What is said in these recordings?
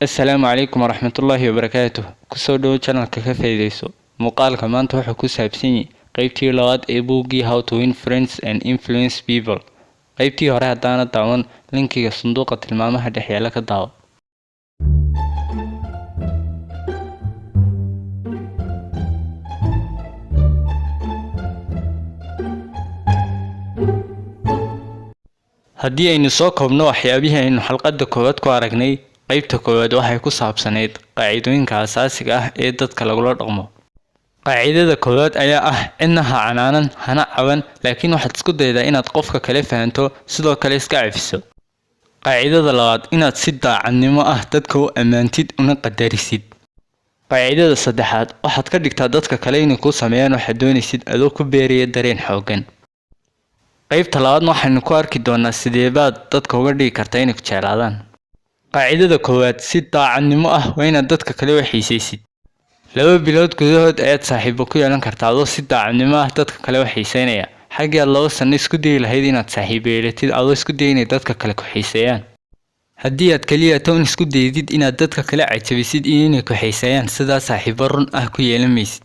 Assalaamu calaykum waraxmatullaahi wabarakaatuh. Kusoo dhawo channelka ka faa'iidayso. Muuqaalka maanta wuxuu ku saabsan yahay qaybtii labaad ee buuggii How to Win Friends and Influence People. Qaybtii hore haddaana daawan linkiga sanduuqa tilmaamaha dhex yaala ka daawo. Haddii aynu soo koobno waxyaabihii aynu xalqadda koowaad ku aragnay, qaybta koowaad waxay ku saabsaneyd qaacidooyinka asaasiga ah ee dadka lagula dhaqmo. Qaacidada koowaad ayaa ah cidna ha canaanan hana cawan, laakiin waxaad isku daydaa inaad qofka kale fahanto sidoo kale iska cafiso. Qaacidada labaad inaad si daacadnimo ah dadka u ammaantid una qadarisid. Qaacidada saddexaad waxaad ka dhigtaa dadka kale inay ku sameeyaan waxaad doonaysid adoo ku beeraya dareen xooggan. qaybta labaadna waxaynu ku arki doonaa sidee baad dadka uga dhigi kartaa inay ku jeclaadaan. qaacidada koowaad si daacadnimo ah waa inaad dadka kale u xiisaysid. 2 bilood gudahood ayaad saaxiibo ku yeelan kartaa adoo si daacadnimo ah dadka kale u xiiseynaya. xaggii aad 2 sano isku dayi lahayd inaad saaxiibo yeelatid adoo isku dayay inay dadka kale ku xiiseeyaan. haddii aad kaliya toon isku daydid inaad dadka kale cajabisid iyo inay ku xiiseeyaan, sidaa saaxiibo run ah ku yeelan maysid.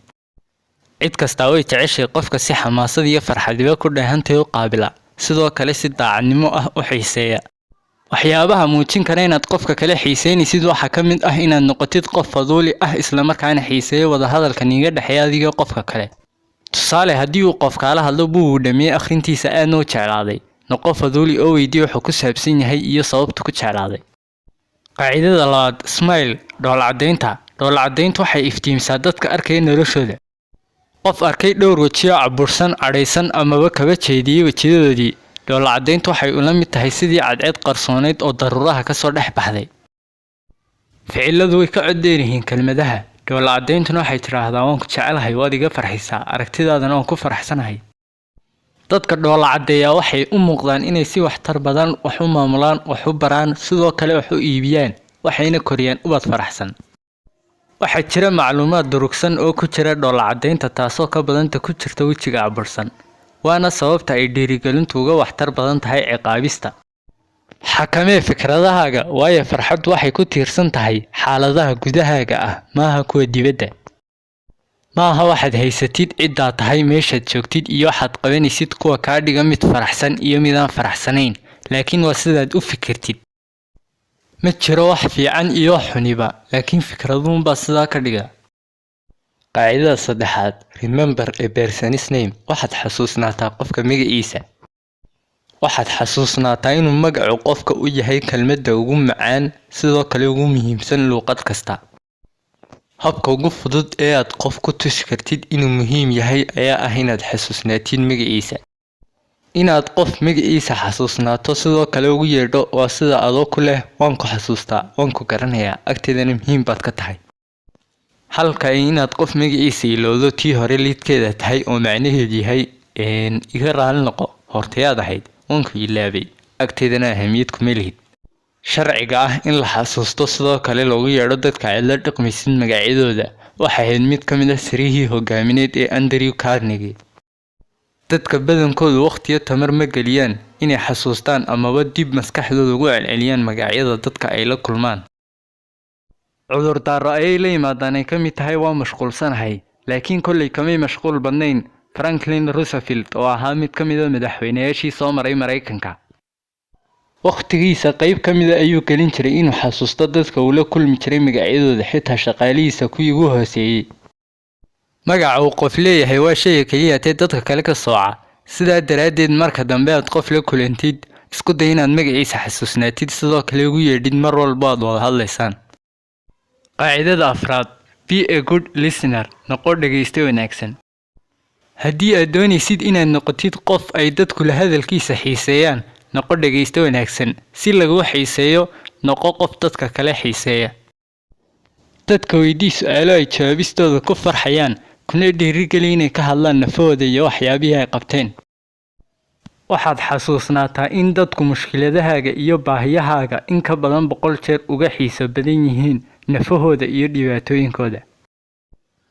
cid kasta way jeceshay qofka si xamaasad iyo farxadiba ku dheehantay u qaabila, sidoo kale si daacadnimo ah u xiiseeya. waxyaabaha muujin kara inaad qofka kale xiiseynaysid waxaa ka mid ah inaad noqotid qof faduuli ah isla markaana xiiseeya wada hadalka niga dhexeeya adiga qofka kale. tusaale, haddii uu qof kaala hadlo buu dhammeeyay akhrintiisa aadna u jeclaaday, noqo faduuli oo weydiiya wuxuu ku saabsan yahay iyo sababta ku jeclaaday. qaacidada labaad, smile dhoolcadaynta. dhoolcadayntu waxay iftiimisaa dadka arkaya noloshooda. qof arkay dhowr wejiyo cabursan, cadhaysan amaba kaba jeediyey wejiyadoodii, dhoolcadayntu waxay ula mid tahay sidii cadceed qarsoonayd oo daruuraha ka soo dhex baxday. ficiladu way ka cod dheer yihiin kelmadaha. dhoolcadayntuna waxay tidhaahdaa waan ku jecelahay, waad iga farxisaa, aragtidaadana waan ku faraxsanahay. dadka dhoolcadeeya waxay u muuqdaan inay si waxtar badan wax u maamulaan, wax u baraan, sidoo kale wax u iibiyaan, waxayna koriyaan ubad faraxsan. waxaa jira macluumaad durugsan oo ku jira dhoolcadaynta taasoo ka badanta ku jirta wejiga cabursan, waana sababta ay dhiirigelintu uga waxtar badan tahay ciqaabista. xakamee fikradahaaga, waayo farxaddu waxay ku tiirsan tahay xaaladaha gudahaaga ah maaha kuwa dibadda. maaha waxaad haysatid ciddaa tahay meeshaad joogtid iyo waxaad qabanaysid kuwa kaa dhiga mid faraxsan iyo midaan faraxsanayn, laakiin waa sidaad u fikirtid. ma jiro wax fiican iyo wax xuniba, laakiin fikraduunbaa sidaa ka dhiga. qaacidada saddexaad, remember a person's name. waxaad xasuusnaataa qofka magaciisa. waxaad xasuusnaataa inuu magacu qofka u yahay kelmadda ugu macaan, sidoo kale ugu muhiimsan luuqad kasta. habka ugu fudud ee aad qof ku tusi kartid inuu muhiim yahay ayaa ah inaad xasuusnaatid magaciisa. inaad qof magaciisa xasuusnaato sidoo kale ugu yeedho waa sida adoo ku leh waan ku xasuustaa, waan ku garanayaa, agteedana muhiim baad ka tahay. halka inaad qof magaciisa ilowdo tii hore liidkeeda tahay oo macnaheedu yahay iga raali noqo, hortayaad ahayd, waan ku ilaabay, agteedana ahamiyad kuma lihid. sharciga ah in la xasuusto sidoo kale loogu yeedho dadka aad la dhaqmaysid magacyadooda waxay ahayd mid ka mid ah sirihii hogaamineed ee Andrew Carnegie. dadka badankoodu waqtiyo tamar ma geliyaan inay xasuustaan amaba dib maskaxdooda ugu celceliyaan magacyada dadka ay la kulmaan. cudurdaaro ayay la yimaadaan ay ka mid tahay waa mashquulsanahay, laakiin kolley kamay mashquul badnayn. Franklin Roosevelt oo ahaa mid ka mid ah madaxweynayaashii soo maray Mareykanka, waqtigiisa qayb ka mid ah ayuu gelin jiray inuu xasuusto dadka uu la kulmi jiray magacyadooda, xitaa shaqaalihiisa kuwii ugu hooseeyey. magaca uu qof leeyahay waa shayga keliya ee dadka kale ka sooca. sidaa daraaddeed marka dambe aad qof la kulantid, isku day inaad magaciisa xasuusnaatid, sidoo kale ugu yeedhid mar walba aad wada hadlaysaan. qaacidada afraad, be a good listener. noqo dhegayste wanaagsan. haddii aad doonaysid inaad noqotid qof ay dadku la hadalkiisa xiiseeyaan, noqo dhegayste wanaagsan. si lagu xiiseeyo, noqo qof dadka kale xiiseeya. dadka weydii su'aalo ay jawaabistooda ku farxayaan, kuna dhiirigeli inay ka hadlaan nafahooda iyo waxyaabihii ay qabteen. waxaad xasuusnaataa in dadku mushkiladahaaga iyo baahiyahaaga in ka badan 100 jeer uga xiiso badan yihiin nafahooda iyo dhibaatooyinkooda.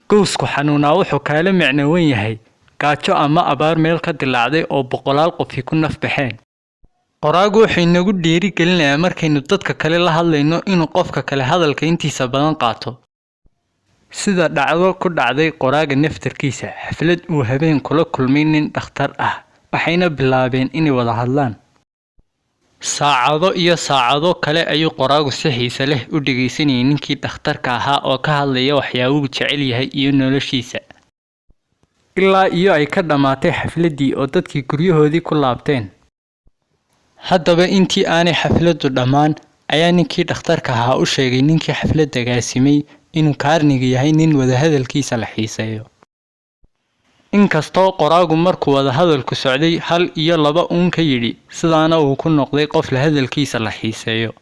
gowsku xanuunaa wuxuu kaala micno weyn yahay gaajo ama abaar meel ka dilaacday oo boqolaal qofi ku naf baxeen. qoraagu wuxuu inagu dhiirigelinayaa markaynu dadka kale la hadlayno inuu qofka kale hadalka intiisa badan qaato. sida dhacdo ku dhacday qoraaga naftarkiisa. xaflad uu habeen kula kulmay nin dhakhtar ah, waxayna bilaabeen inay wada hadlaan. saacado kale ayuu qoraagu si xiise leh u dhegaysanayay ninkii dhakhtarka ahaa oo ka hadlaya waxyaabuhu jecel yahay iyo noloshiisa, ilaa iyo ay ka dhammaatay xafladdii oo dadkii guryahoodii ku laabteen. haddaba intii aanay xafladdu dhammaan ayaa ninkii dhakhtarka ahaa u sheegay ninkii xafladda gaasimay inuu Carnegie yahay nin wadahadalkiisa la xiiseeyo. inkastoo qoraagu markuu wadahadalku socday hal iyo laba ka yidhi, sidaana uu ku noqday qof la hadalkiisa la xiiseeyo.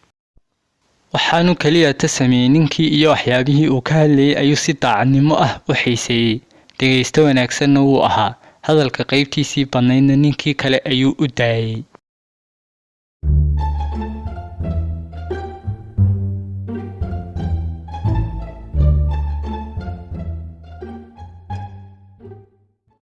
waxaanu kaliya ta sameeyey ninkii iyo waxyaabihii uu ka hadlayay ayuu si daacadnimo ah u xiiseeyey. dhegaysto wanaagsanna wuu ahaa, hadalka qaybtiisii badnaydna ninkii kale ayuu u daayay.